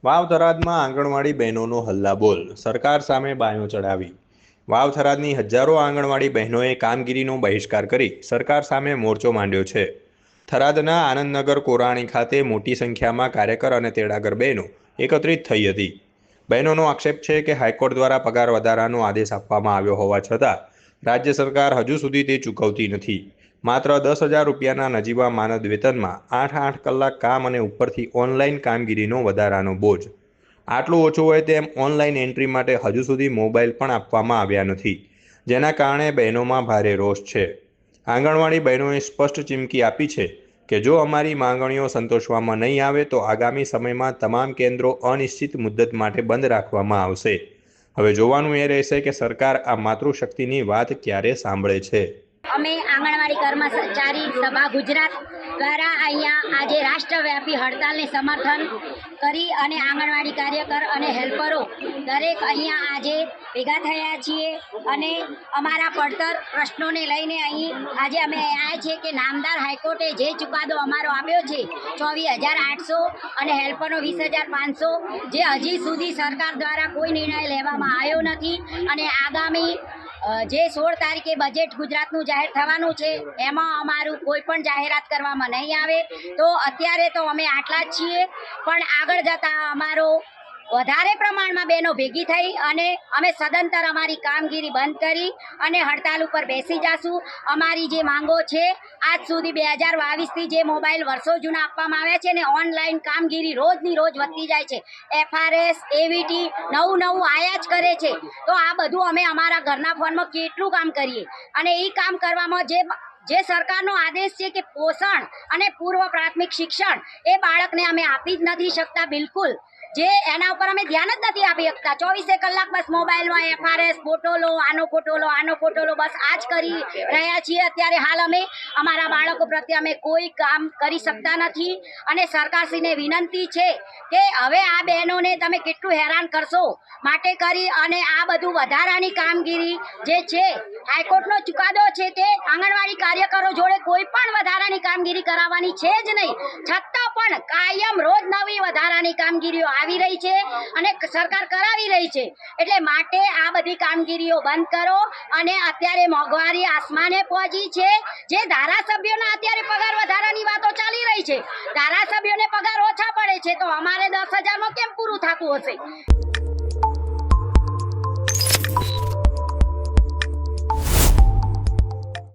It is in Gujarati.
વાવ થરાદમાં આંગણવાડી બહેનોનો હલ્લાબોલ, સરકાર સામે બાયો ચડાવી। વાવ થરાદની હજારો આંગણવાડી બહેનોએ કામગીરીનો બહિષ્કાર કરી સરકાર સામે મોરચો માંડ્યો છે। થરાદના આનંદનગર કોરાણી ખાતે મોટી સંખ્યામાં કાર્યકર અને તેડાગર બહેનો એકત્રિત થઈ હતી। બહેનોનો આક્ષેપ છે કે હાઈકોર્ટ દ્વારા પગાર વધારાનો આદેશ આપવામાં આવ્યો હોવા છતાં રાજ્ય સરકાર હજુ સુધી તે ચૂકવતી નથી। માત્ર 10,000 રૂપિયાના નજીવા માનદ વેતનમાં 8 કલાક કામ અને ઉપરથી ઓનલાઈન કામગીરીનો વધારાનો બોજ। આટલું ઓછું હોય તેમ ઓનલાઈન એન્ટ્રી માટે હજુ સુધી મોબાઈલ પણ આપવામાં આવ્યા નથી, જેના કારણે બહેનોમાં ભારે રોષ છે। આંગણવાડી બહેનોએ સ્પષ્ટ ચીમકી આપી છે કે જો અમારી માંગણીઓ સંતોષવામાં નહીં આવે તો આગામી સમયમાં તમામ કેન્દ્રો અનિશ્ચિત મુદ્દત માટે બંધ રાખવામાં આવશે। હવે જોવાનું એ રહેશે કે સરકાર આ માતૃશક્તિની વાત ક્યારે સાંભળે છે। અમે આંગણવાડી કર્મચારી સભા ગુજરાત દ્વારા અહીંયા આજે રાષ્ટ્રવ્યાપી હડતાલને સમર્થન કરી અને આંગણવાડી કાર્યકર અને હેલ્પરો દરેક અહીંયા આજે ભેગા થયા છીએ અને અમારા પડતર પ્રશ્નોને લઈને અહીં આજે અમે આવ્યા છીએ કે નામદાર હાઈકોર્ટે જે ચુકાદો અમારો આપ્યો છે 24,800 અને હેલ્પરનો 20,500 જે હજી સુધી સરકાર દ્વારા કોઈ નિર્ણય લેવામાં આવ્યો નથી અને આગામી જે 16 તારીખે બજેટ ગુજરાતનું જાહેર થવાનું છે એમાં અમારું કોઈ પણ જાહેરાત કરવામાં નહીં આવે તો અત્યારે તો અમે આટલા જ છીએ, પણ આગળ જતાં અમારો વધારે પ્રમાણમાં બહેનો ભેગી થઈ અને અમે સદંતર અમારી કામગીરી બંધ કરી અને હડતાલ ઉપર બેસી જશું। અમારી જે માંગો છે આજ સુધી 2022થી જે મોબાઈલ વર્ષો જૂના આપવામાં આવ્યા છે ને ઓનલાઈન કામગીરી રોજની રોજ વધતી જાય છે। FRS AVT નવું આયા જ કરે છે, તો આ બધું અમે અમારા ઘરના ફોનમાં કેટલું કામ કરીએ અને એ કામ કરવામાં જે સરકારનો આદેશ છે કે પોષણ અને પૂર્વ પ્રાથમિક શિક્ષણ એ બાળકને અમે આપી જ નથી શકતા બિલકુલ, જે એના ઉપર અમે ધ્યાન જ નથી આપી શકતા। 24 કલાક બસ મોબાઈલમાં FRS ફોટો લો, આનો ફોટો લો બસ આ જ કરી રહ્યા છીએ। અત્યારે હાલ અમે અમારા બાળકો પ્રત્યે અમે કોઈ કામ કરી શકતા નથી અને સરકારશ્રીને વિનંતી છે કે હવે આ બહેનોને તમે કેટલું હેરાન કરશો માટે કરી અને આ બધું વધારાની કામગીરી જે છે હાઈકોર્ટનો ચુકાદો છે કે આંગણવાડી કાર્યકરો જોડે કોઈ પણ વધારાની કામગીરી કરાવવાની છે જ નહીં, છતાં પણ કાયમ રોજ નવી વધારાની કામગીરીઓ આવી રહી છે અને સરકાર કરાવી રહી છે। એટલે માટે આ બધી કામગીરીઓ બંધ કરો અને અત્યારે મોંઘવારી આસમાને પહોંચી છે। જે ધારાસભ્યોના અત્યારે પગાર વધારાની વાતો ચાલી રહી છે, ધારાસભ્યોને પગાર ઓછા પડે છે તો અમારે 10,000માં કેમ પૂરું થતું હશે।